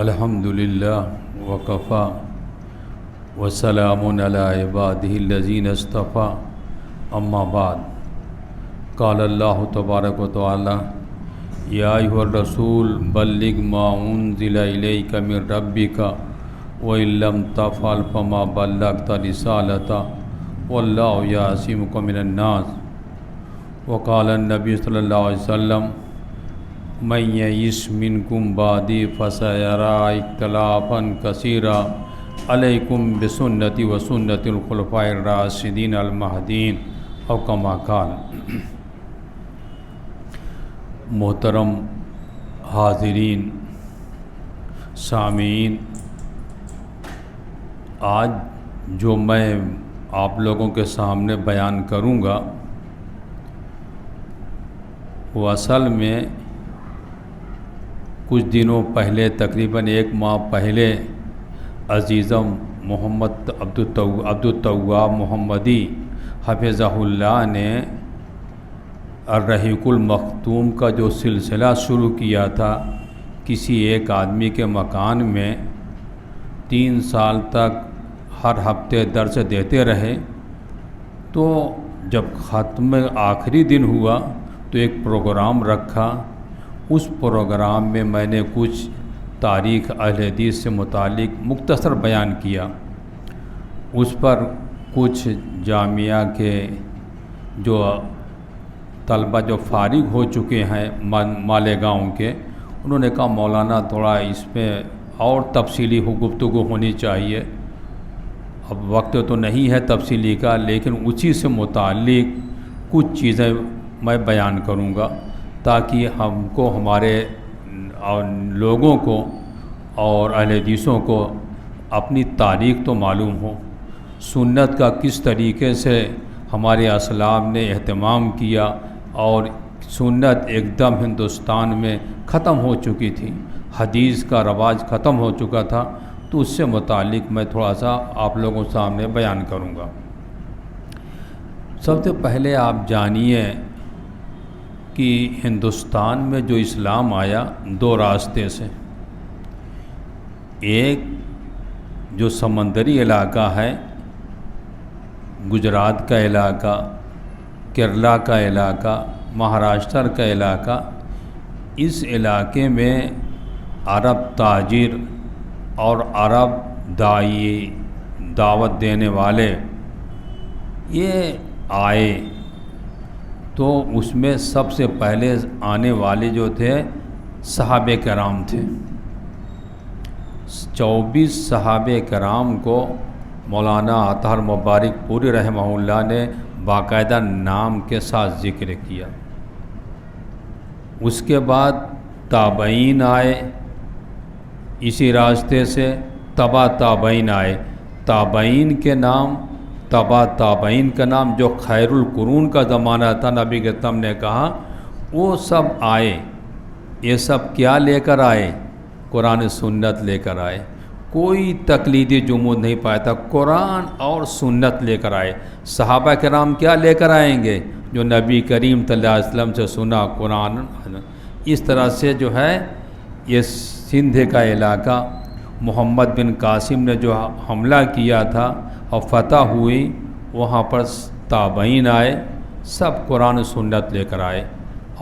الحمدللہ وکفا وسلام علی عبادہ الذین اصطفیٰ اما بعد قال اللہ تبارک و تعالی یا ایھا الرسول بلغ ما انزل الیک من ربک وإن لم تفعل فما بلغت رسالتہ واللہ یعصمک من الناس وقال النبی صلی اللہ علیہ وسلم من یعش منکم بعدی فسیری اختلافا کثیرا علیکم بسنتی وسنت الخلفاء الراشدین المہدیین او کما قال۔ محترم حاضرین سامعین، آج جو میں آپ لوگوں کے سامنے بیان کروں گا وہ اصل میں کچھ دنوں پہلے تقریباً 1 ماہ پہلے عزیزم محمد عبدالتواب محمدی حفظہ اللہ نے الرحیق المختوم کا جو سلسلہ شروع کیا تھا کسی ایک آدمی کے مکان میں 3 سال تک ہر ہفتے درس دیتے رہے، تو جب ختم آخری دن ہوا تو ایک پروگرام رکھا۔ اس پروگرام میں میں نے کچھ تاریخ اہل حدیث سے متعلق مختصر بیان کیا۔ اس پر کچھ جامعہ کے جو طلبہ جو فارغ ہو چکے ہیں مالیگاؤں کے، انہوں نے کہا مولانا تھوڑا اس میں اور تفصیلی گفتگو ہونی چاہیے۔ اب وقت تو نہیں ہے تفصیلی کا، لیکن اسی سے متعلق کچھ چیزیں میں بیان کروں گا تاکہ ہم کو، ہمارے لوگوں کو اور اہل حدیثوں کو اپنی تاریخ تو معلوم ہو، سنت کا کس طریقے سے ہمارے اسلاف نے اہتمام کیا، اور سنت ایک دم ہندوستان میں ختم ہو چکی تھی، حدیث کا رواج ختم ہو چکا تھا، تو اس سے متعلق میں تھوڑا سا آپ لوگوں سامنے بیان کروں گا۔ سب سے پہلے آپ جانیے کہ ہندوستان میں جو اسلام آیا 2 راستے سے، ایک جو سمندری علاقہ ہے، گجرات کا علاقہ، کیرلا کا علاقہ، مہاراشٹر کا علاقہ، اس علاقے میں عرب تاجر اور عرب داعی، دعوت دینے والے یہ آئے، تو اس میں سب سے پہلے آنے والے جو تھے صحابہ کرام تھے۔ 24 صحابہ کرام کو مولانا اطہر مبارک پوری رحمہ اللہ نے باقاعدہ نام کے ساتھ ذکر کیا۔ اس کے بعد تابعین آئے، اسی راستے سے تبع تابعین آئے، تابعین کے نام، تبع تابعین کا نام، جو خیر القرون کا زمانہ تھا، نبی کریم نے کہا وہ سب آئے۔ یہ سب کیا لے کر آئے؟ قرآن سنت لے کر آئے، کوئی تقلیدی جمود نہیں پایا تھا، قرآن اور سنت لے کر آئے۔ صحابہ کرام کیا لے کر آئیں گے؟ جو نبی کریم صلی اللہ علیہ وسلم سے سنا قرآن۔ اس طرح سے جو ہے یہ سندھ کا علاقہ، محمد بن قاسم نے جو حملہ کیا تھا اور فتح ہوئی، وہاں پر تابعین آئے، سب قرآن سنت لے کر آئے۔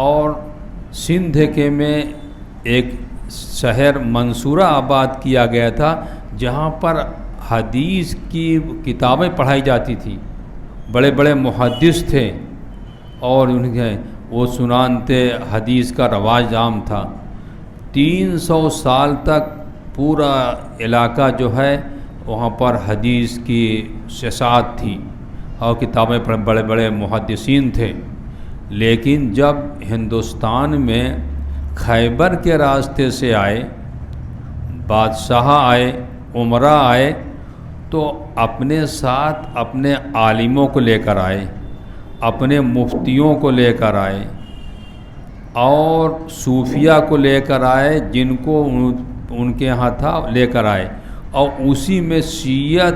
اور سندھ کے میں ایک شہر منصورہ آباد کیا گیا تھا جہاں پر حدیث کی کتابیں پڑھائی جاتی تھیں، بڑے بڑے محدث تھے اور وہ سنانتے حدیث کا رواج عام تھا۔ 300 سال تک پورا علاقہ جو ہے وہاں پر حدیث کی اشاعت تھی اور کتابیں پر بڑے بڑے محدثین تھے۔ لیکن جب ہندوستان میں خیبر کے راستے سے آئے، بادشاہ آئے، عمرہ آئے، تو اپنے ساتھ اپنے عالموں کو لے کر آئے، اپنے مفتیوں کو لے کر آئے اور صوفیہ کو لے کر آئے، جن کو ان کے ہاں تھا لے کر آئے، اور اسی میں شیعت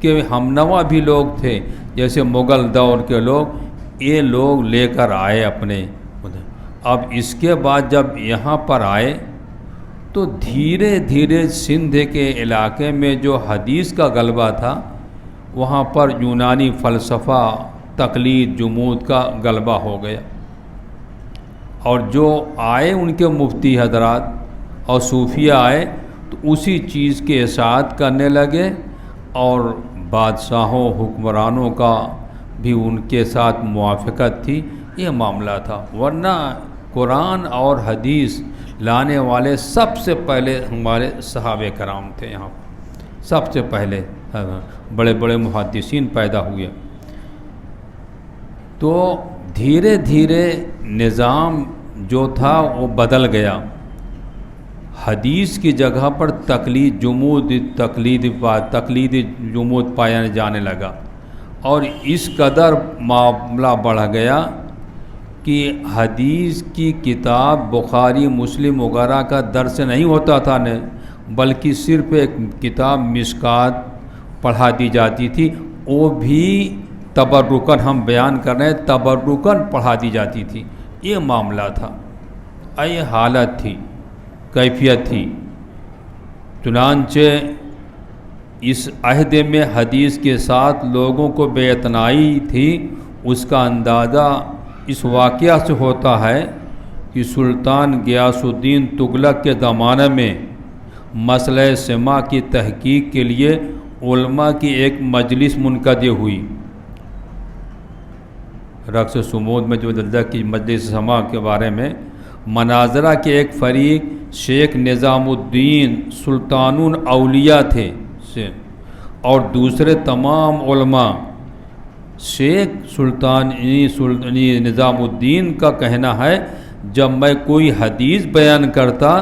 کے ہمنوا بھی لوگ تھے، جیسے مغل دور کے لوگ، یہ لوگ لے کر آئے اپنے۔ اب اس کے بعد جب یہاں پر آئے تو دھیرے دھیرے سندھ کے علاقے میں جو حدیث کا غلبہ تھا وہاں پر یونانی فلسفہ تقلید جمود کا غلبہ ہو گیا، اور جو آئے ان کے مفتی حضرات اور صوفیہ آئے تو اسی چیز کے اشاعت کرنے لگے، اور بادشاہوں حکمرانوں کا بھی ان کے ساتھ موافقت تھی، یہ معاملہ تھا۔ ورنہ قرآن اور حدیث لانے والے سب سے پہلے ہمارے صحابہ کرام تھے، یہاں سب سے پہلے بڑے بڑے محدثین پیدا ہوئے۔ تو دھیرے دھیرے نظام جو تھا وہ بدل گیا، حدیث کی جگہ پر تقلید جمود پایا جانے لگا، اور اس قدر معاملہ بڑھ گیا کہ حدیث کی کتاب بخاری مسلم وغیرہ کا درس نہیں ہوتا تھا نے، بلکہ صرف ایک کتاب مشکات پڑھا دی جاتی تھی، وہ بھی تبرکن، ہم بیان کر رہے ہیں تبرکن پڑھا دی جاتی تھی۔ یہ معاملہ تھا، یہ حالت تھی، کیفیت تھی۔ چنانچہ اس عہد میں حدیث کے ساتھ لوگوں کو بے اعتنائی تھی، اس کا اندازہ اس واقعہ سے ہوتا ہے کہ سلطان غیاث الدین تغلق کے زمانے میں مسئلہ سماع کی تحقیق کے لیے علماء کی ایک مجلس منعقد ہوئی۔ رقص سمود میں جو دلدق کی مجلس سماع کے بارے میں مناظرہ کے ایک فریق شیخ نظام الدین سلطان الاولیاء تھے، اور دوسرے تمام علماء۔ شیخ سلطان نظام الدین کا کہنا ہے جب میں کوئی حدیث بیان کرتا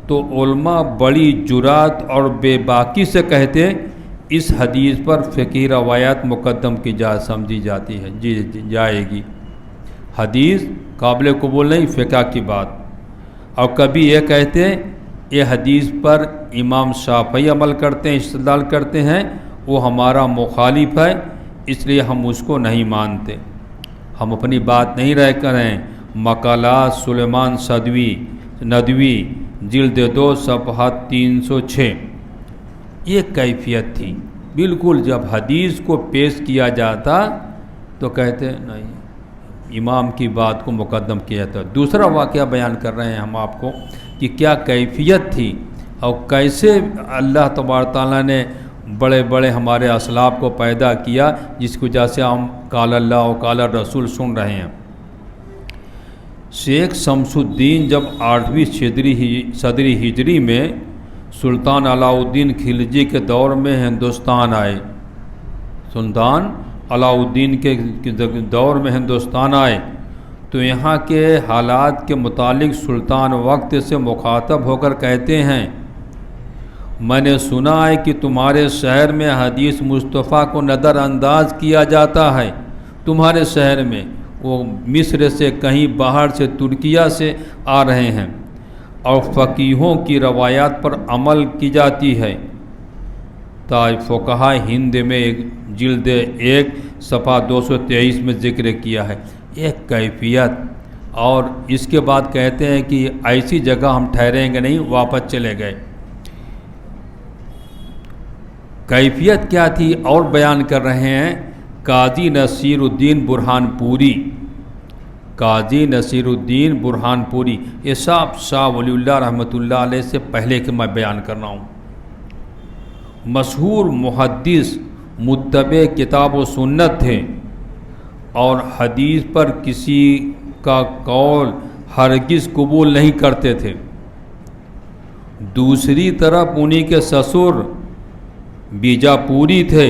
تو علماء بڑی جرات اور بے باکی سے کہتے اس حدیث پر فقہی روایات مقدم کی سمجھی جاتی ہے، جائے گی، حدیث قابل قبول نہیں، فقہ کی بات۔ اور کبھی یہ کہتے یہ حدیث پر امام شافعی عمل کرتے ہیں، استدلال کرتے ہیں، وہ ہمارا مخالف ہے، اس لیے ہم اس کو نہیں مانتے، ہم اپنی بات نہیں رہ کریں۔ مقالات سلیمان ندوی جلد 2 صفحہ 306۔ یہ کیفیت تھی بالکل۔ جب حدیث کو پیش کیا جاتا تو کہتے نہیں، امام کی بات کو مقدم کیا جاتا۔ دوسرا واقعہ بیان کر رہے ہیں ہم آپ کو کہ کیا کیفیت تھی اور کیسے اللہ تبارک تعالیٰ نے بڑے بڑے ہمارے اسلاف کو پیدا کیا، جس کی وجہ سے ہم قال اللہ و قال رسول سن رہے ہیں۔ شیخ شمس الدین جب 8ویں صدری ہجری میں سلطان علاء الدین خلجی کے دور میں ہندوستان آئے، سلطان علاء الدین کے دور میں ہندوستان آئے تو یہاں کے حالات کے متعلق سلطان وقت سے مخاطب ہو کر کہتے ہیں، میں نے سنا ہے کہ تمہارے شہر میں حدیث مصطفیٰ کو نظر انداز کیا جاتا ہے، تمہارے شہر میں وہ مصر سے کہیں باہر سے ترکیہ سے آ رہے ہیں، اور فقیہوں کی روایات پر عمل کی جاتی ہے۔ فقہائے ہند میں جلد 1 صفحہ 223 میں ذکر کیا ہے۔ ایک کیفیت، اور اس کے بعد کہتے ہیں کہ ایسی جگہ ہم ٹھہریں گے نہیں، واپس چلے گئے۔ کیفیت کیا تھی اور بیان کر رہے ہیں قاضی نصیر الدین برہان پوری، قاضی نصیر الدین برہان پوری، یہ صاحب شاہ ولی اللہ رحمۃ اللہ علیہ سے پہلے کہ میں بیان کر رہا ہوں، مشہور محدث متبع کتاب و سنت تھے، اور حدیث پر کسی کا قول ہرگز قبول نہیں کرتے تھے۔ دوسری طرف انہی کے سسر بیجاپوری تھے،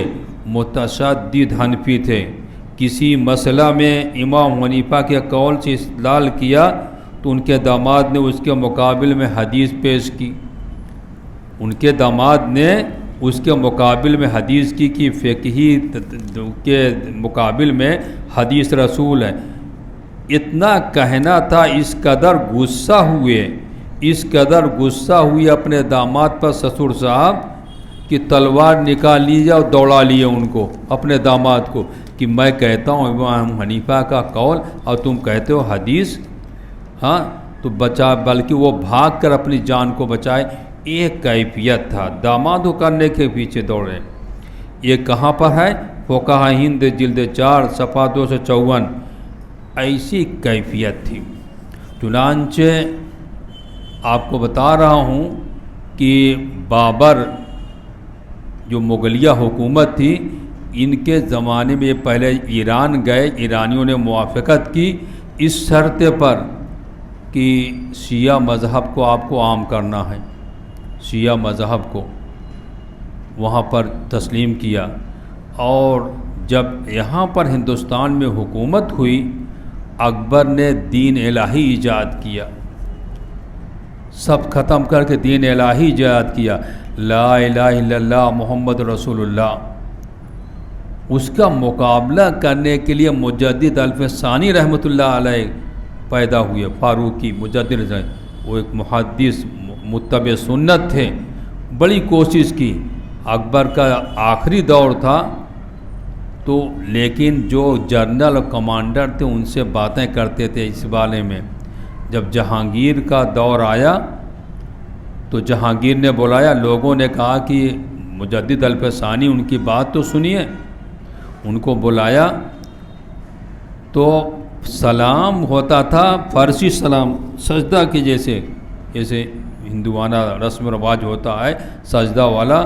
متشدد حنفی تھے، کسی مسئلہ میں امام حنیفہ کے قول سے استدلال کیا تو ان کے داماد نے اس کے مقابل میں حدیث پیش کی، ان کے داماد نے اس کے مقابل میں حدیث کی کہ فقہی کے مقابل میں حدیث رسول ہے۔ اتنا کہنا تھا، اس قدر غصہ ہوئے اپنے داماد پر سسر صاحب کہ تلوار نکال لیجیے اور دوڑا لیے ان کو، اپنے داماد کو، کہ میں کہتا ہوں امام حنیفہ کا قول اور تم کہتے ہو حدیث۔ ہاں، تو تو بچا، بلکہ وہ بھاگ کر اپنی جان کو بچائے، ایک کیفیت تھا، داماد کرنے کے پیچھے دوڑے۔ یہ کہاں پر ہے؟ فقہ ہند جلد 4 صفحہ 254۔ ایسی کیفیت تھی۔ چنانچہ آپ کو بتا رہا ہوں کہ بابر جو مغلیہ حکومت تھی، ان کے زمانے میں پہلے ایران گئے، ایرانیوں نے موافقت کی اس شرط پر کہ شیعہ مذہب کو آپ کو عام کرنا ہے، شیعہ مذہب کو وہاں پر تسلیم کیا۔ اور جب یہاں پر ہندوستان میں حکومت ہوئی، اکبر نے دین الہی ایجاد کیا، سب ختم کر کے دین الہی ایجاد کیا، لا الہ الا اللہ محمد رسول اللہ۔ اس کا مقابلہ کرنے کے لیے مجدد الف ثانی رحمۃ اللہ علیہ پیدا ہوئے، فاروقی مجدد، وہ ایک محدث متبع سنت تھے، بڑی کوشش کی۔ اکبر کا آخری دور تھا تو، لیکن جو جنرل اور کمانڈر تھے ان سے باتیں کرتے تھے اس بارے میں۔ جب جہانگیر کا دور آیا تو جہانگیر نے بلایا، لوگوں نے کہا کہ مجدد الف ثانی ان کی بات تو سنیے، ان کو بلایا تو سلام ہوتا تھا فارسی سلام، سجدہ کے جیسے ہندوانہ رسم و رواج ہوتا ہے، سجدہ والا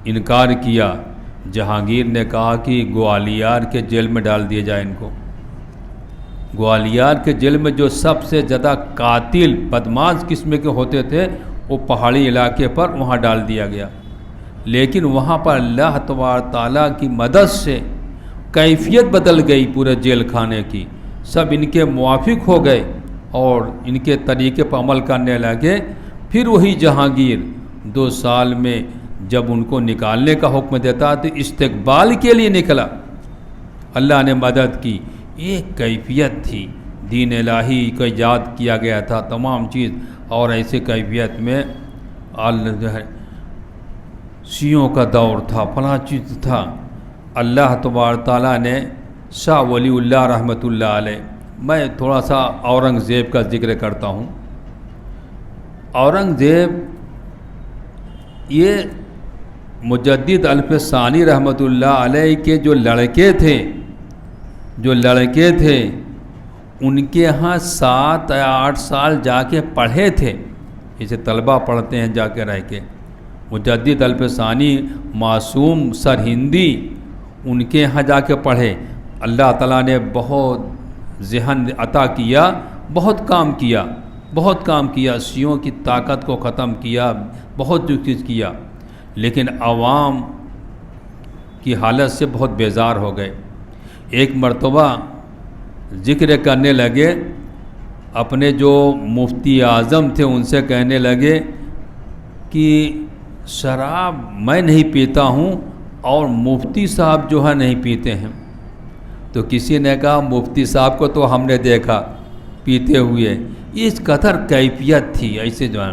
انکار کیا۔ جہانگیر نے کہا کہ گوالیار کے جیل میں ڈال دیا جائے ان کو۔ گوالیار کے جیل میں جو سب سے زیادہ قاتل بدماش قسم کے ہوتے تھے وہ پہاڑی علاقے پر وہاں ڈال دیا گیا، لیکن وہاں پر اللہ تبارک تعالیٰ کی مدد سے کیفیت بدل گئی پورے جیل خانے کی، سب ان کے موافق ہو گئے اور ان کے طریقے پر عمل کرنے لگے۔ پھر وہی جہانگیر 2 سال میں جب ان کو نکالنے کا حکم دیتا تو استقبال کے لیے نکلا، اللہ نے مدد کی۔ ایک کیفیت تھی، دین الہی کو ایجاد کیا گیا تھا تمام چیز، اور ایسے کیفیت میں شیعوں کا دور تھا، فلاں چیز تھا۔ اللہ تبارک تعالیٰ نے شاہ ولی اللہ رحمۃ اللہ علیہ، میں تھوڑا سا اورنگزیب کا ذکر کرتا ہوں۔ اورنگزیب یہ مجدد الف ثانی رحمۃ اللہ علیہ کے جو لڑکے تھے ان کے ہاں 7 یا 8 سال جا کے پڑھے تھے، جیسے طلبہ پڑھتے ہیں جا کے رہ کے۔ مجدد الف ثانی معصوم سرہندی ان کے ہاں جا کے پڑھے، اللہ تعالیٰ نے بہت ذہن عطا کیا، بہت کام کیا، شیعوں کی طاقت کو ختم کیا، بہت جو چیز کیا، لیکن عوام کی حالت سے بہت بیزار ہو گئے۔ ایک مرتبہ ذکر کرنے لگے، اپنے جو مفتی اعظم تھے ان سے کہنے لگے کہ شراب میں نہیں پیتا ہوں اور مفتی صاحب جو ہے نہیں پیتے ہیں۔ تو کسی نے کہا مفتی صاحب کو تو ہم نے دیکھا پیتے ہوئے، اس قدر کیفیت تھی ایسے جو ہے۔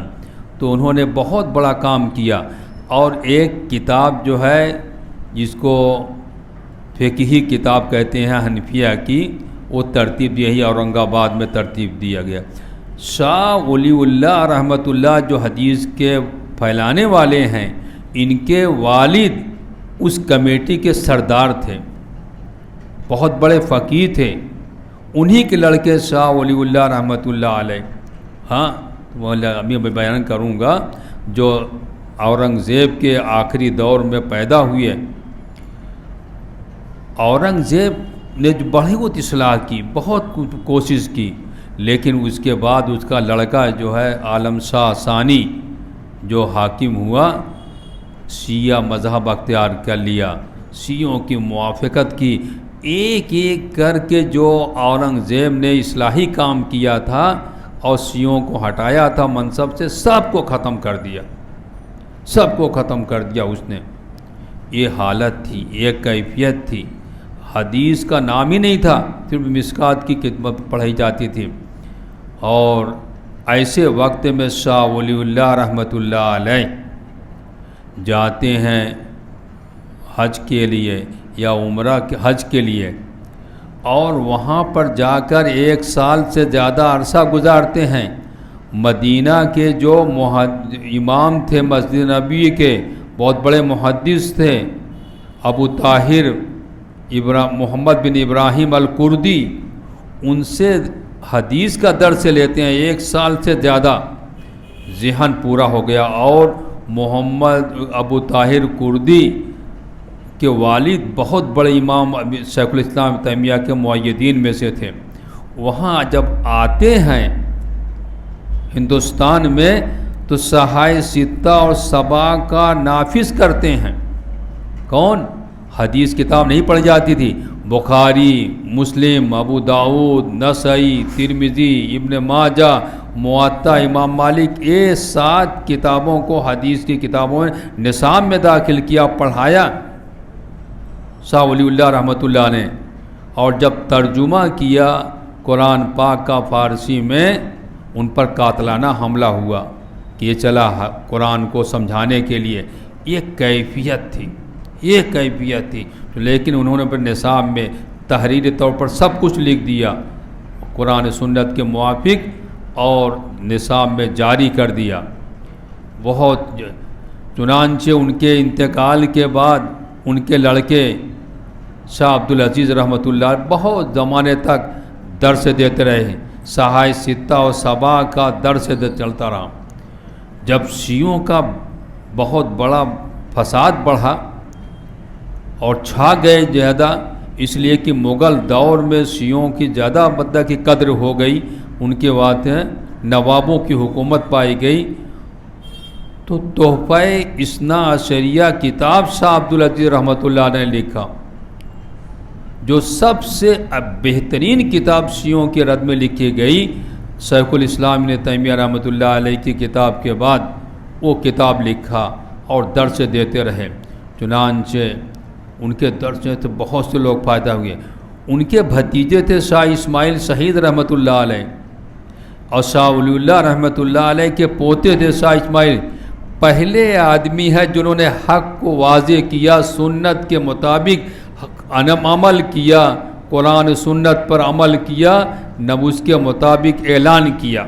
تو انہوں نے بہت بڑا کام کیا، اور ایک کتاب جو ہے جس کو فقہی کتاب کہتے ہیں حنفیہ کی، وہ ترتیب یہی اورنگ آباد میں ترتیب دیا گیا۔ شاہ ولی اللہ رحمۃ اللہ جو حدیث کے پھیلانے والے ہیں، ان کے والد اس کمیٹی کے سردار تھے، بہت بڑے فقیہ تھے، انہی کے لڑکے شاہ ولی اللہ رحمۃ اللہ علیہ۔ ہاں وہ ابھی میں بیان کروں گا جو اورنگزیب کے آخری دور میں پیدا ہوئے۔ اورنگزیب نے جو بہت اصلاح کی، بہت کوشش کی، لیکن اس کے بعد اس کا لڑکا جو ہے عالم شاہ ثانی جو حاکم ہوا، شیعہ مذہب اختیار کر لیا، شیعوں کی موافقت کی، ایک ایک کر کے جو اورنگزیب نے اصلاحی کام کیا تھا اور شیعوں کو ہٹایا تھا منصب سے، سب کو ختم کر دیا اس نے۔ یہ حالت تھی، ایک کیفیت تھی، حدیث کا نام ہی نہیں تھا، صرف مشکات کی کتاب پڑھائی جاتی تھی۔ اور ایسے وقت میں شاہ ولی اللہ رحمۃ اللہ علیہ جاتے ہیں حج کے لیے یا عمرہ کے حج کے لیے، اور وہاں پر جا کر 1 سال سے زیادہ عرصہ گزارتے ہیں، مدینہ کے جو امام تھے مسجد نبی کے، بہت بڑے محدث تھے، ابو طاہر محمد بن ابراہیم الکردی، ان سے حدیث کا درس لیتے ہیں، 1 سال سے زیادہ ذہن پورا ہو گیا۔ اور محمد ابو طاہر کردی کے والد بہت بڑے امام شیخ الاسلام تیمیہ کے مؤیدین میں سے تھے۔ وہاں جب آتے ہیں ہندوستان میں تو صحائح ستہ اور 7 کا نافذ کرتے ہیں۔ کون؟ حدیث کتاب نہیں پڑھی جاتی تھی، بخاری، مسلم، ابو داؤد، نسائی، ترمذی، ابن ماجہ، موطا امام مالک، یہ 7 کتابوں کو حدیث کی کتابوں نے نصاب میں داخل کیا، پڑھایا شاہ ولی اللہ رحمۃ اللہ نے۔ اور جب ترجمہ کیا قرآن پاک کا فارسی میں، ان پر قاتلانہ حملہ ہوا کہ یہ چلا قرآن کو سمجھانے کے لیے۔ یہ کیفیت تھی، یہ کیفیت تھی، لیکن انہوں نے پھر نصاب میں تحریری طور پر سب کچھ لکھ دیا قرآن سنت کے موافق، اور نصاب میں جاری کر دیا۔ بہت چنانچہ ان کے انتقال کے بعد ان کے لڑکے شاہ عبدالعزیز رحمۃ اللہ بہت زمانے تک درس دیتے رہے، صحائح ستہ اور 7 کا درس چلتا رہا۔ جب شیعوں کا بہت بڑا فساد بڑھا اور چھا گئے زیادہ، اس لیے کہ مغل دور میں شیعوں کی زیادہ مدہ کی قدر ہو گئی، ان کے بعد نوابوں کی حکومت پائی گئی، تو تحفہ اثنا عشریہ کتاب شاہ عبدالعزیز رحمۃ اللہ نے لکھا، جو سب سے بہترین کتاب شیعوں کے رد میں لکھی گئی۔ شیخ الاسلام ابن تیمیہ رحمۃ اللہ علیہ کی کتاب کے بعد وہ کتاب لکھا اور درس دیتے رہے۔ چنانچہ ان کے درس سے بہت سے لوگ فائدہ ہوئے۔ ان کے بھتیجے تھے شاہ اسماعیل شہید رحمۃ اللہ علیہ، اور شاہ ولی اللہ رحمۃ اللہ علیہ کے پوتے تھے شاہ اسماعیل۔ پہلے آدمی ہے جنہوں نے حق کو واضح کیا، سنت کے مطابق عمل کیا، قرآن سنت پر عمل کیا، نب اس کے مطابق اعلان کیا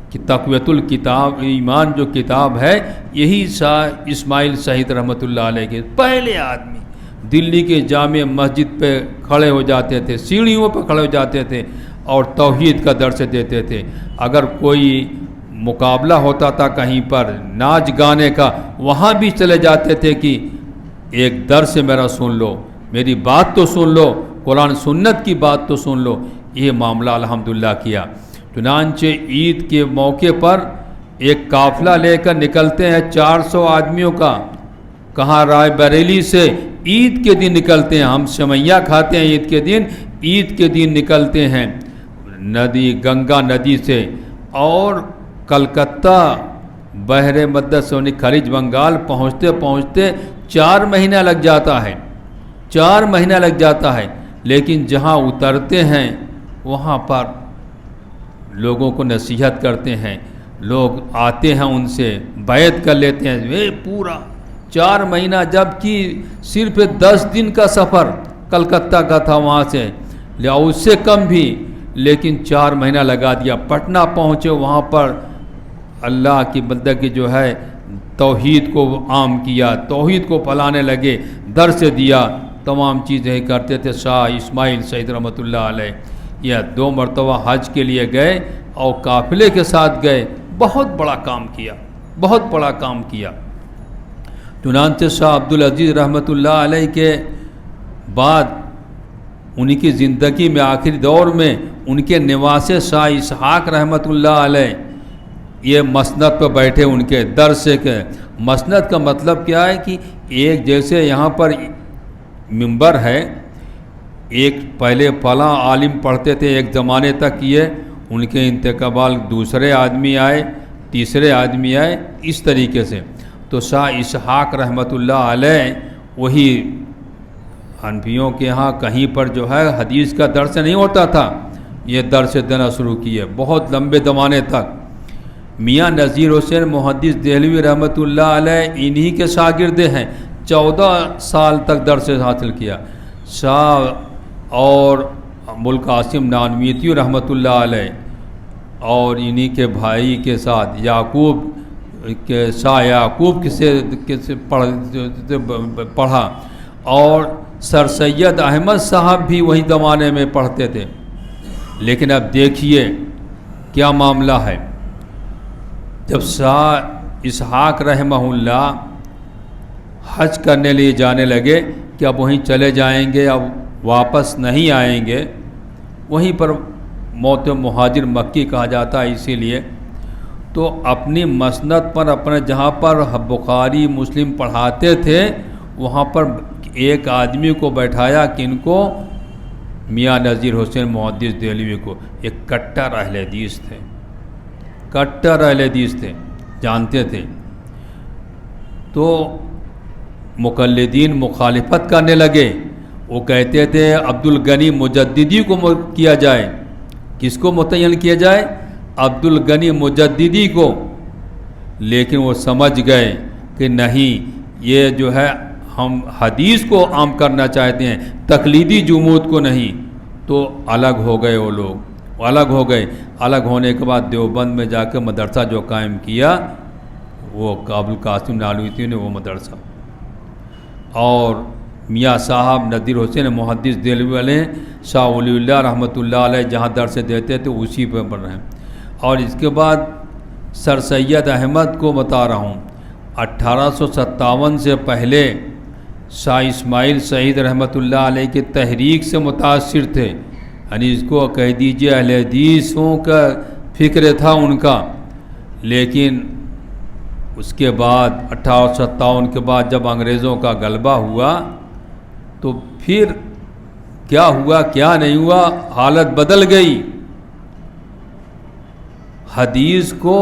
کہ تقویۃ الکتاب ایمان جو کتاب ہے، یہی شاہ اسماعیل شہید رحمۃ اللہ علیہ کے پہلے آدمی۔ دلی کے جامع مسجد پہ کھڑے ہو جاتے تھے، سیڑھیوں پہ کھڑے ہو جاتے تھے اور توحید کا درس دیتے تھے۔ اگر کوئی مقابلہ ہوتا تھا کہیں پر ناچ گانے کا، وہاں بھی چلے جاتے تھے کہ ایک درس میرا سن لو، میری بات تو سن لو، قرآن سنت کی بات تو سن لو۔ یہ معاملہ الحمدللہ کیا۔ چنانچہ عید کے موقع پر ایک قافلہ لے کر نکلتے ہیں 400 آدمیوں کا، کہاں؟ رائے بریلی سے عید کے دن نکلتے ہیں، ہم سویاں کھاتے ہیں عید کے دن، عید کے دن نکلتے ہیں ندی گنگا ندی سے، اور کلکتہ بحر مدد سونی خلیج بنگال پہنچتے پہنچتے 4 مہینہ لگ جاتا ہے، 4 مہینہ لگ جاتا ہے۔ لیکن جہاں اترتے ہیں وہاں پر لوگوں کو نصیحت کرتے ہیں، لوگ آتے ہیں ان سے بیعت کر لیتے ہیں۔ یہ پورا 4 مہینہ، جب کہ صرف 10 دن کا سفر کلکتہ کا تھا وہاں سے، یا اس سے کم بھی، لیکن 4 مہینہ لگا دیا۔ پٹنہ پہنچے، وہاں پر اللہ کی بندگی جو ہے توحید کو عام کیا، توحید کو پھیلانے لگے، درس دیا، تمام چیزیں کرتے تھے۔ شاہ اسماعیل شہید رحمۃ اللہ علیہ یہ 2 مرتبہ حج کے لیے گئے اور قافلے کے ساتھ گئے، بہت بڑا کام کیا، بہت بڑا کام کیا۔ چنانچہ شاہ عبدالعزیز رحمۃ اللہ علیہ کے بعد ان کی زندگی میں آخری دور میں ان کے نواسے شاہ اسحاق رحمۃ اللہ علیہ یہ مسند پہ بیٹھے، ان کے درس کے۔ مسند کا مطلب کیا ہے کہ ایک جیسے یہاں پر منبر ہے، ایک پہلے فلاں عالم پڑھتے تھے ایک زمانے تک، یہ ان کے انتقال دوسرے آدمی آئے، تیسرے آدمی آئے، اس طریقے سے۔ تو شاہ اسحاق رحمۃ اللہ علیہ وہی حنفیوں کے ہاں کہیں پر جو ہے حدیث کا درس نہیں ہوتا تھا، یہ درس دینا شروع کیے بہت لمبے زمانے تک۔ میاں نذیر حسین محدث دہلوی رحمۃ اللہ علیہ انہی کے شاگرد ہیں، 14 سال تک درس حاصل کیا۔ شاہ اور ابوالقاسم نانویتی رحمۃ اللہ علیہ اور انہی کے بھائی کے ساتھ یعقوب کے شاہ یعقوب سے پڑھا، اور سر سید احمد صاحب بھی وہی زمانے میں پڑھتے تھے۔ لیکن اب دیکھیے کیا معاملہ ہے، جب شاہ اسحاق رحمہ اللہ حج کرنے لیے جانے لگے کہ اب وہیں چلے جائیں گے، اب واپس نہیں آئیں گے، وہیں پر موت مہاجر مکی کہا جاتا ہے اسی لیے، تو اپنی مسند پر اپنے جہاں پر بخاری مسلم پڑھاتے تھے وہاں پر ایک آدمی کو بیٹھایا، کن کو؟ میاں نذیر حسین محدث دہلوی کو۔ ایک کٹر اہل حدیث تھے، کٹر اہل حدیث تھے، جانتے تھے۔ تو مقلدین مخالفت کرنے لگے، وہ کہتے تھے عبد الغنی مجددی کو کیا جائے۔ کس کو متعین کیا جائے؟ عبد الغنی مجددی کو۔ لیکن وہ سمجھ گئے کہ نہیں، یہ جو ہے ہم حدیث کو عام کرنا چاہتے ہیں، تقلیدی جمود کو نہیں۔ تو الگ ہو گئے وہ لوگ، الگ ہو گئے۔ الگ ہونے کے بعد دیوبند میں جا کے مدرسہ جو قائم کیا وہ ابو القاسم نانوتوی نے وہ مدرسہ، اور میاں صاحب نذیر حسین محدث دہلوی والے شاہ ولی اللہ رحمۃ اللہ علیہ جہاں درس دیتے تھے اسی پہ پڑھ رہے ہیں۔ اور اس کے بعد سر سید احمد کو بتا رہا ہوں، 1857 سے پہلے شاہ اسماعیل سعید رحمۃ اللہ علیہ کی تحریک سے متاثر تھے، یعنی اس کو کہہ دیجئے اہل حدیثوں کا فکر تھا ان کا۔ لیکن اس کے بعد 1857 کے بعد جب انگریزوں کا غلبہ ہوا تو پھر کیا ہوا کیا نہیں ہوا، حالت بدل گئی۔ حدیث کو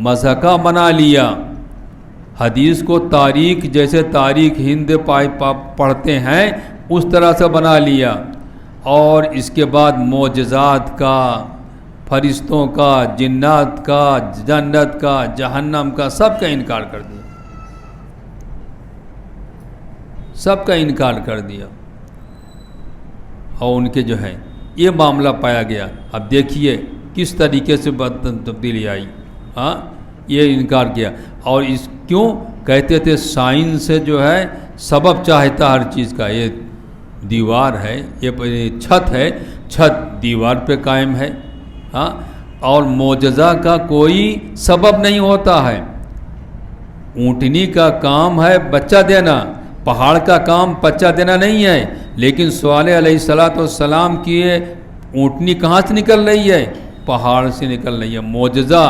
مذہقہ بنا لیا، حدیث کو تاریخ جیسے تاریخ ہند پڑھتے ہیں اس طرح سے بنا لیا، اور اس کے بعد معجزات کا، فرشتوں کا، جنات کا، جنت کا، جہنم کا، سب کا انکار کر دیا، سب کا انکار کر دیا، اور ان کے جو ہے یہ معاملہ پایا گیا۔ اب دیکھیے کس طریقے سے تبدیلی آئی، ہاں یہ انکار کیا۔ اور اس کیوں کہتے تھے سائنس سے جو ہے سبب چاہتا ہر چیز کا، یہ دیوار ہے، یہ چھت ہے، چھت دیوار پہ قائم ہے، ہاں، اور معجزہ کا کوئی سبب نہیں ہوتا ہے۔ اونٹنی کا کام ہے بچہ دینا، پہاڑ کا کام بچہ دینا نہیں ہے، لیکن صالح علیہ السلام کی اونٹنی کہاں سے نکل رہی ہے؟ پہاڑ سے نکل رہی ہے۔ معجزہ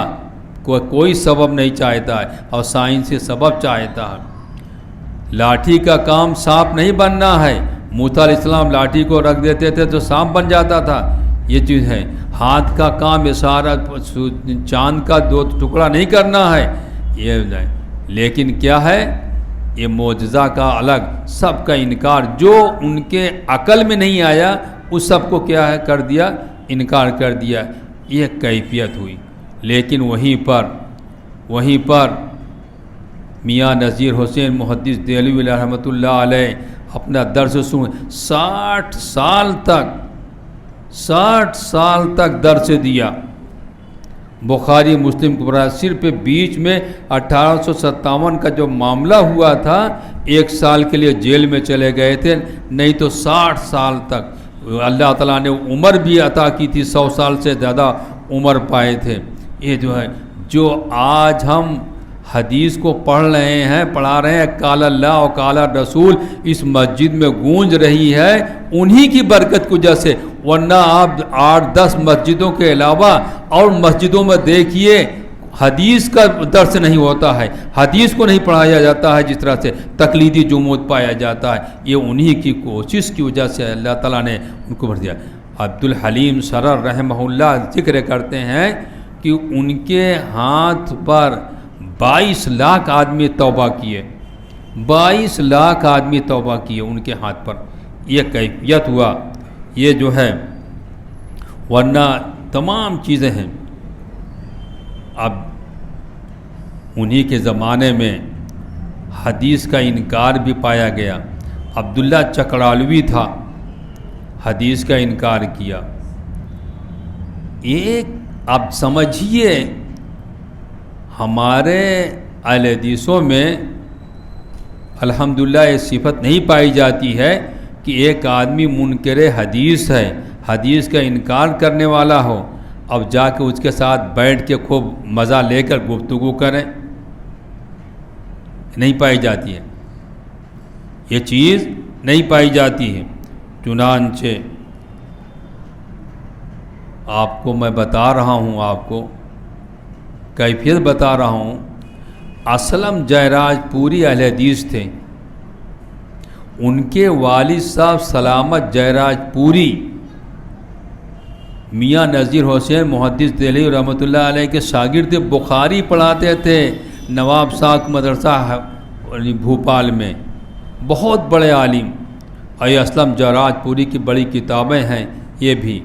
کوئی سبب نہیں چاہتا ہے، اور سائنس سے سبب چاہتا ہے۔ لاٹھی کا کام سانپ نہیں بننا ہے، موسیٰ علیہ السلام لاٹھی کو رکھ دیتے تھے تو سانپ بن جاتا تھا، یہ چیز ہے۔ ہاتھ کا کام اشارہ چاند کا دو ٹکڑا نہیں کرنا ہے، یہ ہے۔ لیکن کیا ہے، یہ معجزہ کا الگ، سب کا انکار، جو ان کے عقل میں نہیں آیا اس سب کو کیا ہے کر دیا، انکار کر دیا، یہ کیفیت ہوئی۔ لیکن وہیں پر میاں نذیر حسین محدث دہلوی رحمۃ اللہ علیہ اپنا درس 60 سال تک درس دیا، بخاری مسلم کو پڑھا۔ صرف بیچ میں 1857 کا جو معاملہ ہوا تھا 1 سال کے لیے جیل میں چلے گئے تھے، نہیں تو 60 سال تک اللہ تعالیٰ نے عمر بھی عطا کی تھی، 100 سال سے زیادہ عمر پائے تھے۔ یہ جو ہے، جو آج ہم حدیث کو پڑھ رہے ہیں، پڑھا رہے ہیں، قال اللہ و قال رسول اس مسجد میں گونج رہی ہے، انہی کی برکت کی وجہ سے، ورنہ آپ 8-10 مسجدوں کے علاوہ اور مسجدوں میں دیکھیے حدیث کا درس نہیں ہوتا ہے، حدیث کو نہیں پڑھایا جاتا ہے، جس طرح سے تقلیدی جمود پایا جاتا ہے۔ یہ انہی کی کوشش کی وجہ سے اللہ تعالیٰ نے ان کو بھر دیا۔ عبد الحلیم سرر رحمہ اللہ ذکر کرتے ہیں کہ ان کے ہاتھ پر 22 لاکھ آدمی توبہ کیے، 22 لاکھ آدمی توبہ کیے ان کے ہاتھ پر، یہ کیفیت ہوا، یہ جو ہے، ورنہ تمام چیزیں ہیں۔ اب انہی کے زمانے میں حدیث کا انکار بھی پایا گیا۔ عبداللہ چکرالوی تھا، حدیث کا انکار کیا۔ ایک آپ سمجھیے ہمارے اہل حدیثوں میں الحمدللہ یہ صفت نہیں پائی جاتی ہے کہ ایک آدمی منکر حدیث ہے، حدیث کا انکار کرنے والا ہو، اب جا کے اس کے ساتھ بیٹھ کے خوب مزہ لے کر گفتگو کریں، نہیں پائی جاتی ہے، یہ چیز نہیں پائی جاتی ہے۔ چنانچہ آپ کو میں بتا رہا ہوں، آپ کو کیفیت بتا رہا ہوں۔ اسلم جیراج پوری اہل حدیث تھے، ان کے والد صاحب سلامت جیراج پوری میاں نذیر حسین محدث دہلوی رحمۃ اللہ علیہ کے شاگرد بخاری پڑھاتے تھے نواب ساک مدرسہ بھوپال میں، بہت بڑے عالم۔ اسلم جیراج پوری کی بڑی کتابیں ہیں، یہ بھی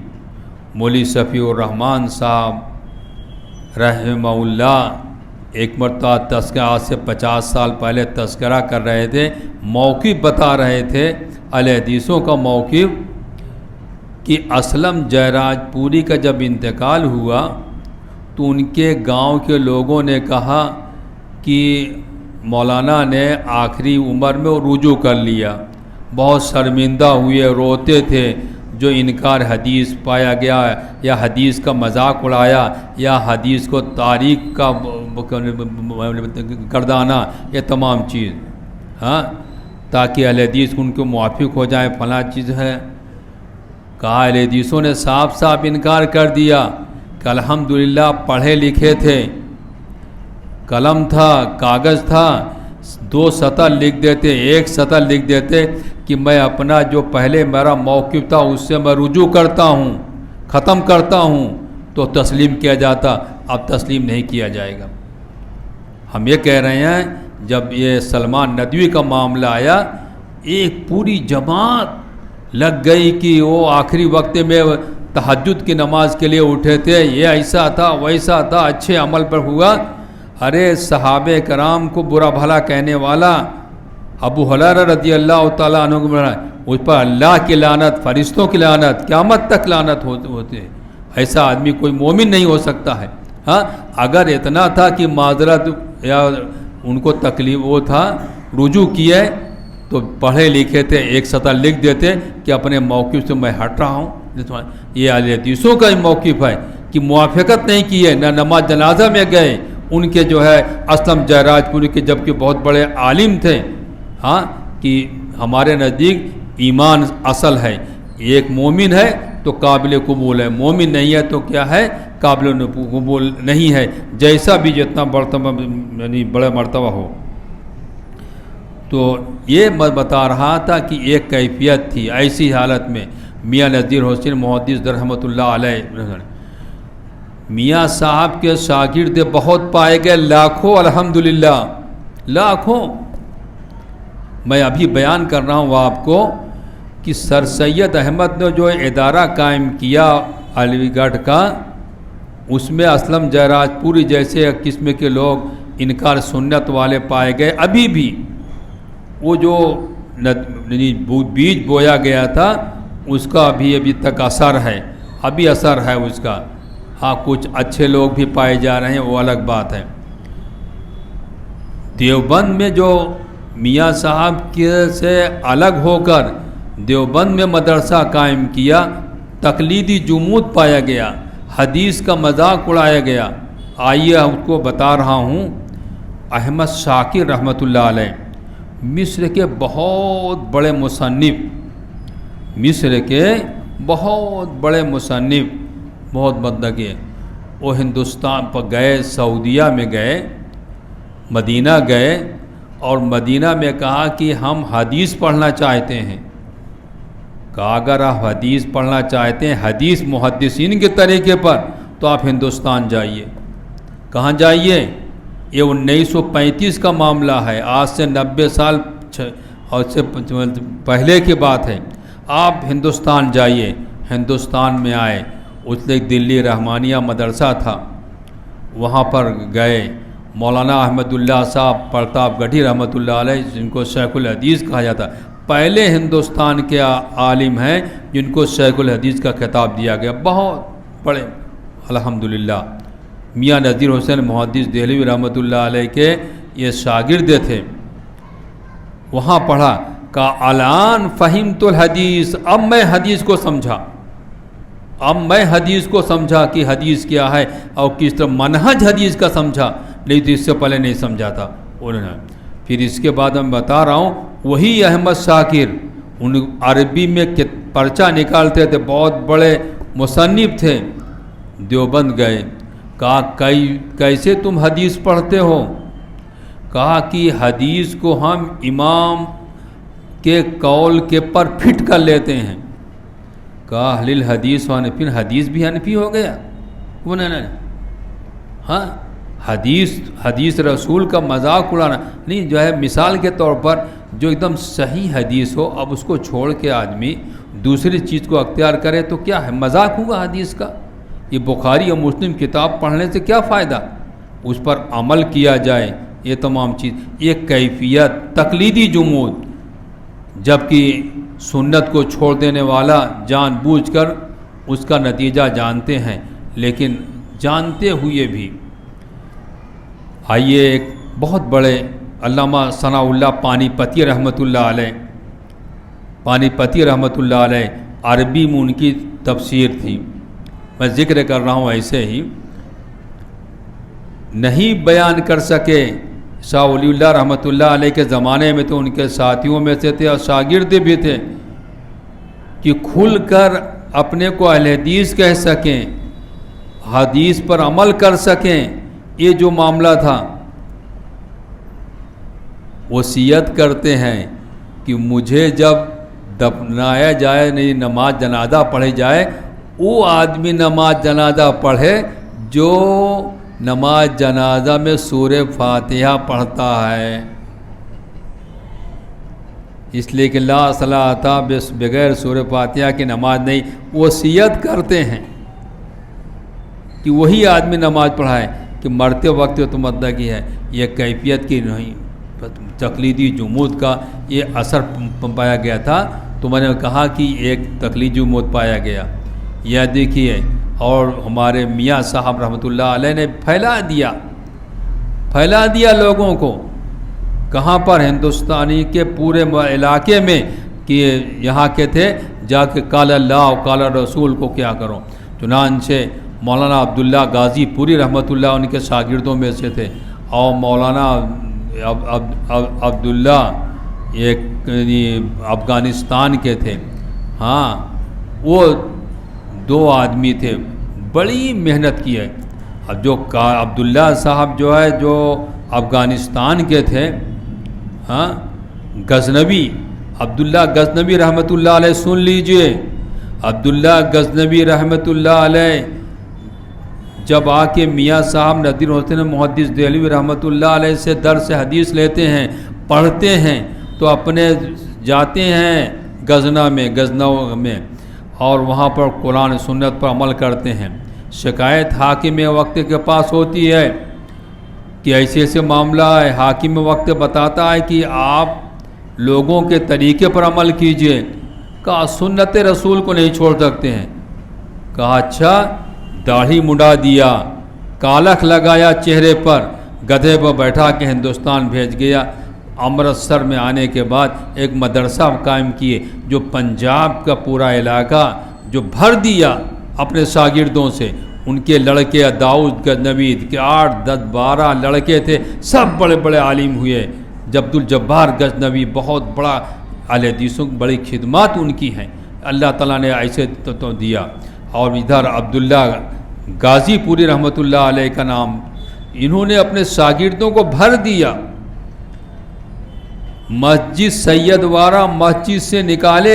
مولوی صفی الرحمن صاحب رحمہ اللہ ایک مرتبہ تذکرہ آج سے 50 سال پہلے تذکرہ کر رہے تھے، موقف بتا رہے تھے اہل حدیثوں کا موقف کہ اسلم جیراج پوری کا جب انتقال ہوا تو ان کے گاؤں کے لوگوں نے کہا کہ مولانا نے آخری عمر میں رجوع کر لیا، بہت شرمندہ ہوئے، روتے تھے، جو انکار حدیث پایا گیا یا حدیث کا مذاق اڑایا یا حدیث کو تاریخ کا گردانا، یہ تمام چیز تاکہ اہل حدیث ان کے موافق ہو جائیں، فلاں چیز ہے۔ کہا اہل حدیثوں نے صاف صاف انکار کر دیا کہ الحمدللہ پڑھے لکھے تھے، قلم تھا، کاغذ تھا، 2 سطر لکھ دیتے، 1 سطر لکھ دیتے کہ میں اپنا جو پہلے میرا موقف تھا اس سے میں رجوع کرتا ہوں، ختم کرتا ہوں، تو تسلیم کیا جاتا، اب تسلیم نہیں کیا جائے گا۔ ہم یہ کہہ رہے ہیں جب یہ سلمان ندوی کا معاملہ آیا، ایک پوری جماعت لگ گئی کہ وہ آخری وقت میں تہجد کی نماز کے لیے اٹھے تھے، یہ ایسا تھا ویسا تھا، اچھے عمل پر ہوا۔ ارے صحابہ کرام کو برا بھلا کہنے والا ابو ہریرہ رضی اللہ تعالیٰ عنہ کو اس پر اللہ کی لعنت، فرشتوں کی لعنت، قیامت تک لعنت ہوتے، ایسا آدمی کوئی مومن نہیں ہو سکتا ہے۔ اگر اتنا تھا کہ معذرت یا ان کو تکلیف وہ تھا، رجوع کیے تو پڑھے لکھے تھے، 1 سطر لکھ دیتے کہ اپنے موقف سے میں ہٹ رہا ہوں۔ یہ اہل حدیثوں کا موقف ہے کہ موافقت نہیں کیے، نہ نماز جنازہ میں گئے۔ ان کے جو ہے اسلم جیراج پوری کے جبکہ بہت بڑے عالم تھے، کہ ہمارے نزدیک ایمان اصل ہے، ایک مومن ہے تو قابل قبول ہے، مومن نہیں ہے تو کیا ہے، قابل قبول نہیں ہے، جیسا بھی جتنا یعنی بڑا مرتبہ ہو۔ تو یہ میں بتا رہا تھا کہ ایک کیفیت تھی ایسی حالت میں۔ میاں نذیر حسین محدث رحمۃ اللہ علیہ، میاں صاحب کے شاگرد بہت پائے گئے، لاکھوں، الحمدللہ لاکھوں۔ میں ابھی بیان کر رہا ہوں آپ کو کہ سر سید احمد نے جو ادارہ قائم کیا علی گڑھ کا، اس میں اسلم جیراج پوری جیسے قسم کے لوگ انکار سنت والے پائے گئے۔ ابھی بھی وہ جو بیج بویا گیا تھا اس کا ابھی تک اثر ہے، ابھی اثر ہے اس کا۔ ہاں کچھ اچھے لوگ بھی پائے جا رہے ہیں، وہ الگ بات ہے۔ دیوبند میں جو میاں صاحب کے سے الگ ہو کر دیوبند میں مدرسہ قائم کیا، تقلیدی جمود پایا گیا، حدیث کا مذاق اڑایا گیا۔ آئیے آپ کو بتا رہا ہوں، احمد شاکر رحمۃ اللہ علیہ مصر کے بہت بڑے مصنف، مصر کے بہت بڑے مصنف، بہت بدلگے، وہ ہندوستان پر گئے، سعودیہ میں گئے، مدینہ گئے، اور مدینہ میں کہا کہ ہم حدیث پڑھنا چاہتے ہیں۔ کہا اگر آپ حدیث پڑھنا چاہتے ہیں حدیث محدثین کے طریقے پر تو آپ ہندوستان جائیے۔ کہاں جائیے؟ یہ 1935 کا معاملہ ہے، آج سے 90 سال اور سے پہلے کی بات ہے۔ آپ ہندوستان جائیے، ہندوستان میں آئے، اس لیے دلی رحمانیہ مدرسہ تھا، وہاں پر گئے۔ مولانا احمد اللہ صاحب پرتاپ گڑھی رحمۃ اللہ علیہ، جن کو شیخ الحدیث کہا جاتا، پہلے ہندوستان کے عالم ہیں جن کو شیخ الحدیث کا خطاب دیا گیا، بہت بڑے الحمدللہ میاں نذیر حسین محدث دہلوی رحمۃ اللہ علیہ کے یہ شاگرد تھے. وہاں پڑھا کہ الان فہمت الحدیث، اب میں حدیث کو سمجھا، اب میں حدیث کو سمجھا کہ حدیث کیا ہے اور کس طرح منہج حدیث کا سمجھا، نہیں تو اس سے پہلے نہیں سمجھا تھا انہوں نے. پھر اس کے بعد میں بتا رہا ہوں وہی احمد شاکر ان عربی میں پرچہ نکالتے تھے، بہت بڑے مصنف تھے. دیوبند گئے، کہا کیسے تم حدیث پڑھتے ہو؟ کہا کہ حدیث کو ہم امام کے قول کے پر فٹ کر لیتے ہیں. کہا اہل الحدیث و حنفی، حدیث بھی حنفی ہو گیا؟ وہ نہیں، ہاں حدیث رسول کا مذاق اڑانا نہیں. جو ہے مثال کے طور پر جو ایک دم صحیح حدیث ہو، اب اس کو چھوڑ کے آدمی دوسری چیز کو اختیار کرے تو کیا ہے، مذاق ہوگا حدیث کا. یہ بخاری اور مسلم کتاب پڑھنے سے کیا فائدہ، اس پر عمل کیا جائے. یہ تمام چیز یہ کیفیت تقلیدی جمود، جبکہ سنت کو چھوڑ دینے والا جان بوجھ کر اس کا نتیجہ جانتے ہیں، لیکن جانتے ہوئے بھی. آئیے ایک بہت بڑے علامہ ثناء اللہ پانی پتی رحمۃ اللہ علیہ، پانی پتی رحمۃ اللہ علیہ عربی میں ان کی تفسیر تھی. میں ذکر کر رہا ہوں ایسے ہی، نہیں بیان کر سکے. شاہ ولی اللہ رحمۃ اللہ علیہ کے زمانے میں تو ان کے ساتھیوں میں سے تھے اور شاگرد بھی تھے کہ کھل کر اپنے کو اہل حدیث کہہ سکیں، حدیث پر عمل کر سکیں. یہ جو معاملہ تھا، وصیت کرتے ہیں کہ مجھے جب دفنایا جائے، نہیں نماز جنازہ پڑھے جائے، وہ آدمی نماز جنازہ پڑھے جو نماز جنازہ میں سورہ فاتحہ پڑھتا ہے. اس لیے کہ لا صلاۃ بغیر سورہ فاتحہ کی نماز نہیں. وصیت کرتے ہیں کہ وہی آدمی نماز پڑھائے کہ مرتے وقت تو مدعی ہے. یہ کیفیت کی نہیں، تقلیدی جمود کا یہ اثر پایا گیا تھا. تو میں نے کہا کہ ایک تقلیدی جمود پایا گیا. یہ دیکھیے، اور ہمارے میاں صاحب رحمۃ اللہ علیہ نے پھیلا دیا لوگوں کو. کہاں پر؟ ہندوستانی کے پورے علاقے میں، کہ یہاں کے تھے، جا کے قال اللہ و قال رسول کو کیا کرو. چنانچہ مولانا عبداللہ غازی پوری رحمۃ اللہ ان کے شاگردوں میں سے تھے، اور مولانا عبداللہ ایک افغانستان کے تھے. ہاں، وہ دو آدمی تھے، بڑی محنت کی ہے. اب جو عبداللہ صاحب جو ہے جو افغانستان کے تھے، ہاں، غزنوی، عبداللہ غزنوی رحمۃ اللہ علیہ، سن لیجئے. عبداللہ غزنوی رحمۃ اللہ علیہ جب آ کے میاں صاحب نذیر حسین محدث دہلوی رحمۃ اللہ علیہ سے درس حدیث لیتے ہیں، پڑھتے ہیں، تو اپنے جاتے ہیں غزنہ میں اور وہاں پر قرآن سنت پر عمل کرتے ہیں. شکایت حاکم وقت کے پاس ہوتی ہے کہ ایسے ایسے معاملہ ہے. حاکم وقت بتاتا ہے کہ آپ لوگوں کے طریقے پر عمل کیجئے. کہا سنت رسول کو نہیں چھوڑ سکتے ہیں. کہا اچھا. داڑھی مڈا دیا، کالخ لگایا چہرے پر، گدھے پر بیٹھا کے ہندوستان بھیج گیا. امرتسر میں آنے کے بعد ایک مدرسہ قائم کیے، جو پنجاب کا پورا علاقہ جو بھر دیا اپنے شاگردوں سے. ان کے لڑکے داؤد غزنوی کے 8 10 12 لڑکے تھے، سب بڑے بڑے عالم ہوئے. عبد الجبار غزنوی بہت بڑا اہل حدیثوں کی بڑی خدمات ان کی ہیں، اللہ تعالیٰ نے ایسے تو دیا. اور ادھر عبداللہ غازی پوری رحمۃ اللہ علیہ کا نام، انہوں نے اپنے شاگردوں کو بھر دیا. مسجد سید وارہ مسجد سے نکال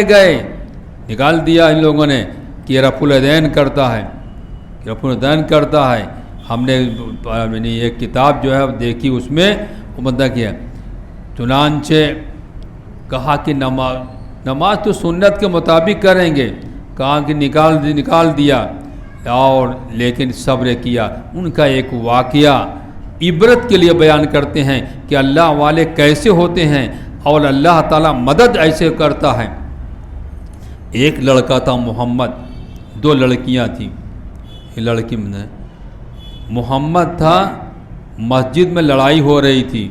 دیا ان لوگوں نے کہ رفع الیدین کرتا ہے. ہم نے ایک کتاب جو ہے دیکھی، اس میں مدعا کیا. چنانچہ کہا کہ نماز تو سنت کے مطابق کریں گے. کہا کہ نکال دیا، اور لیکن صبر کیا. ان کا ایک واقعہ عبرت کے لیے بیان کرتے ہیں کہ اللہ والے کیسے ہوتے ہیں اور اللہ تعالیٰ مدد ایسے کرتا ہے. ایک لڑکا تھا محمد، 2 لڑکیاں تھیں. لڑکی میں محمد تھا، مسجد میں لڑائی ہو رہی تھی،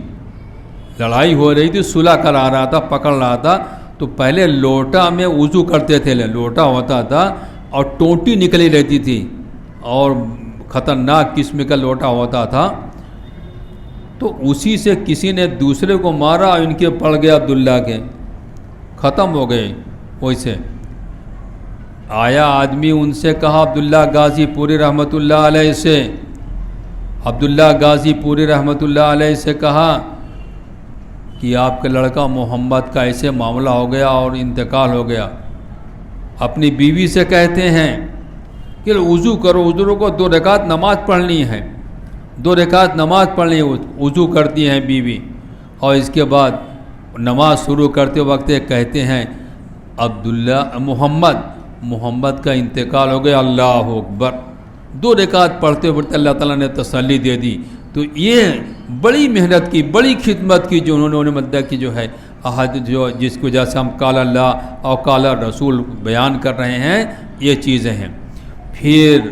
صلح کرا رہا تھا، پکڑ رہا تھا، تو پہلے لوٹا میں وضو کرتے تھے، لوٹا ہوتا تھا اور ٹوٹی نکلی رہتی تھی اور خطرناک قسم کا لوٹا ہوتا تھا، تو اسی سے کسی نے دوسرے کو مارا، ان کے پڑ گئے عبداللہ کے، ختم ہو گئے۔ ویسے آیا آدمی، ان سے کہا عبداللہ غازی پوری رحمۃ اللہ علیہ سے، عبداللہ غازی پوری رحمۃ اللہ علیہ سے کہا کہ آپ کا لڑکا محمد کا ایسے معاملہ ہو گیا اور انتقال ہو گیا۔ اپنی بیوی سے کہتے ہیں کہ وضو کرو، وضو کو 2 رکعت نماز پڑھنی ہے، 2 رکعت نماز پڑھنی ہے، وضو کرتی ہیں بیوی، اور اس کے بعد نماز شروع کرتے وقت کہتے ہیں عبداللہ محمد کا انتقال ہو گیا، اللہ اکبر۔ 2 رکعت پڑھتے پڑھتے اللہ تعالیٰ نے تسلی دے دی۔ تو یہ بڑی محنت کی، بڑی خدمت کی جو انہوں نے مدد کی، جو ہے جو جس کی وجہ سے ہم قال اللہ اور قال رسول بیان کر رہے ہیں، یہ چیزیں ہیں۔ پھر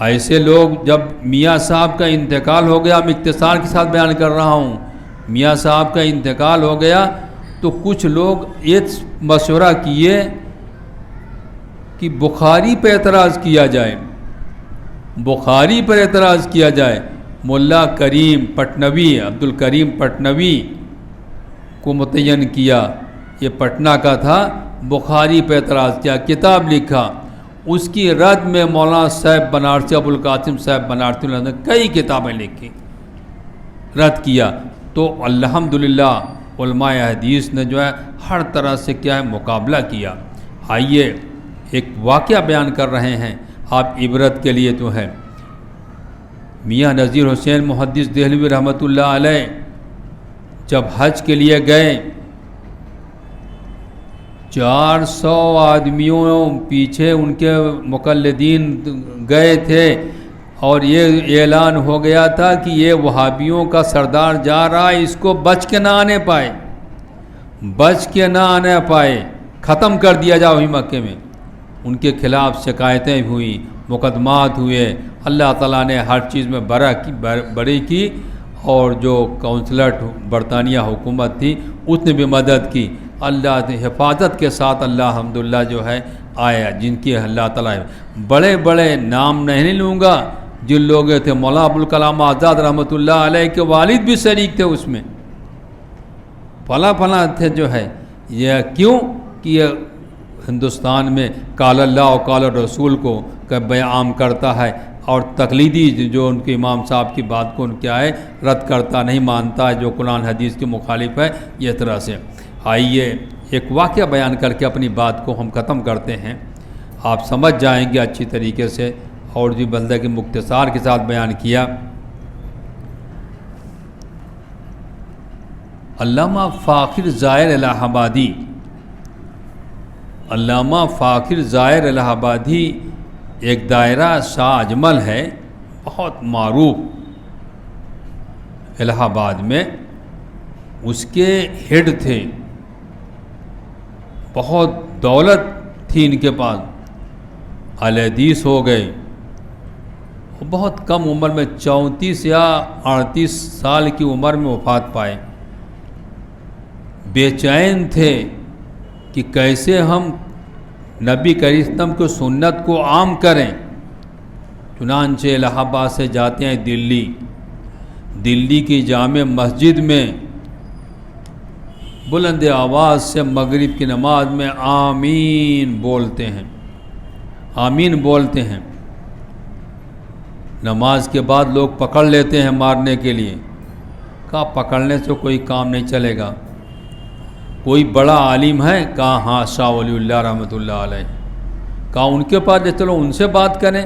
ایسے لوگ، جب میاں صاحب کا انتقال ہو گیا، میں اختصار کے ساتھ بیان کر رہا ہوں، میاں صاحب کا انتقال ہو گیا تو کچھ لوگ یہ مشورہ کیے کہ بخاری پہ اعتراض کیا جائے، بخاری پر اعتراض کیا جائے۔ ملا کریم پٹنوی، عبد الکریم پٹنوی کو متعین کیا، یہ پٹنہ کا تھا، بخاری پہ اعتراض کیا، کتاب لکھا، اس کی رد میں مولانا صاحب بنارسی، ابو القاسم صاحب بنارسی نے کئی کتابیں لکھی، رد کیا۔ تو الحمدللہ علماء حدیث نے جو ہے ہر طرح سے کیا ہے مقابلہ کیا۔ آئیے ایک واقعہ بیان کر رہے ہیں آپ عبرت کے لیے تو ہے۔ میاں نذیر حسین محدث دہلوی رحمۃ اللہ علیہ جب حج کے لیے گئے، 400 آدمیوں پیچھے ان کے مقلدین گئے تھے، اور یہ اعلان ہو گیا تھا کہ یہ وہابیوں کا سردار جا رہا ہے، اس کو بچ کے نہ آنے پائے، ختم کر دیا جاؤ ہی مکے میں۔ ان کے خلاف شکایتیں ہوئیں، مقدمات ہوئے، اللہ تعالیٰ نے ہر چیز میں بڑی کی، اور جو کونسلر برطانیہ حکومت تھی اس نے بھی مدد کی، اللہ نے حفاظت کے ساتھ اللہ الحمدللہ جو ہے آیا، جن کی اللہ تعالیٰ بڑے بڑے نام نہیں لوں گا، جن لوگ تھے مولانا ابوالکلام آزاد رحمۃ اللہ علیہ کے والد بھی شریک تھے اس میں، فلاں تھے جو ہے، یہ کیوں کہ یہ ہندوستان میں قال اللہ و قال رسول کو عام کرتا ہے، اور تقلیدی جو ان کے امام صاحب کی بات کو ان کیا ہے رد کرتا، نہیں مانتا ہے، جو قرآن حدیث کے مخالف ہے، یہ طرح سے۔ آئیے ایک واقعہ بیان کر کے اپنی بات کو ہم ختم کرتے ہیں، آپ سمجھ جائیں گے اچھی طریقے سے، اور جو بندہ کے مختصار کے ساتھ بیان کیا۔ علامہ فاخر زائر الہ آبادی، علامہ فاخر زائر الہ آبادی ایک دائرہ شاہ اجمل ہے، بہت معروف الہ آباد میں، اس کے ہیڈ تھے، بہت دولت تھی ان کے پاس، اہل حدیث ہو گئے، بہت کم عمر میں 34 یا 38 سال کی عمر میں وفات پائے۔ بے چین تھے کہ کیسے ہم نبی کریم صلی اللہ علیہ وسلم کی سنت کو عام کریں، چنانچہ الہ آباد سے جاتے ہیں دلی کی جامع مسجد میں، بلند آواز سے مغرب کی نماز میں آمین بولتے ہیں، نماز کے بعد لوگ پکڑ لیتے ہیں مارنے کے لیے، کہا پکڑنے سے کوئی کام نہیں چلے گا، کوئی بڑا عالم ہے، کہا ہاں شاہ ولی اللہ رحمۃ اللہ علیہ، کہا ان کے پاس لے چلو، ان سے بات کریں،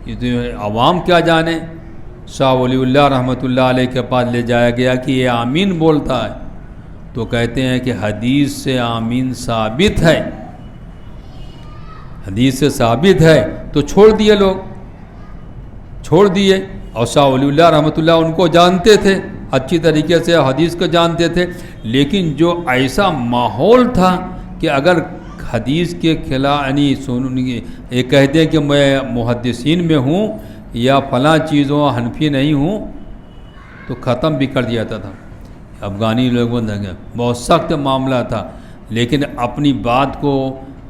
یہ تو عوام کیا جانے۔ شاہ ولی اللہ رحمۃ اللہ علیہ کے پاس لے جایا گیا کہ یہ آمین بولتا ہے، تو کہتے ہیں کہ حدیث سے آمین ثابت ہے، حدیث سے ثابت ہے، تو چھوڑ دیے لوگ، چھوڑ دیے۔ اور شاہ ولی اللہ رحمۃ اللہ ان کو جانتے تھے اچھی طریقے سے، حدیث کو جانتے تھے، لیکن جو ایسا ماحول تھا کہ اگر حدیث کے خلاف یعنی یہ کہہ دیں کہ میں محدثین میں ہوں یا فلاں چیزوں حنفی نہیں ہوں تو ختم بھی کر دیا تھا۔ افغانی لوگوں نے بہت سخت معاملہ تھا، لیکن اپنی بات کو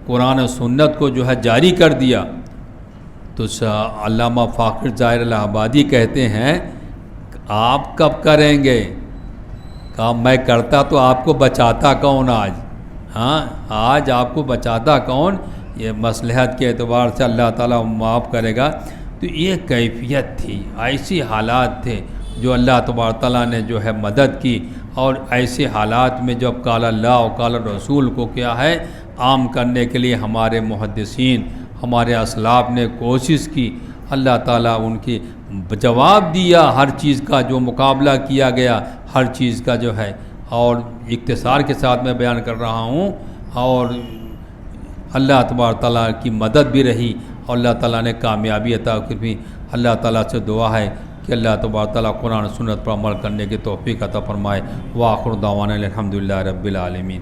قرآن و سنت کو جو ہے جاری کر دیا۔ تو علامہ فاخر ظاہر الہ آبادی کہتے ہیں آپ کب کریں گے؟ کہا میں کرتا تو آپ کو بچاتا کون آج؟ ہاں آج آپ کو بچاتا کون؟ یہ مصلحت کے اعتبار سے اللہ تعالیٰ معاف کرے گا۔ تو یہ کیفیت تھی، ایسی حالات تھے جو اللہ تبارک تعالیٰ نے جو ہے مدد کی، اور ایسے حالات میں جب قال اللہ و قال رسول کو کیا ہے عام کرنے کے لیے ہمارے محدثین ہمارے اسلاف نے کوشش کی، اللہ تعالیٰ ان کی جواب دیا، ہر چیز کا جو مقابلہ کیا گیا ہر چیز کا جو ہے، اور اختصار کے ساتھ میں بیان کر رہا ہوں، اور اللہ تبارک تعالیٰ کی مدد بھی رہی اور اللہ تعالیٰ نے کامیابی عطا کی۔ اللہ تعالیٰ سے دعا ہے کہ اللہ تبارک تعالیٰ قرآن سنت پر عمل کرنے کی توفیق عطا فرمائے۔ وآخر دعوانا الحمدللہ رب العالمین۔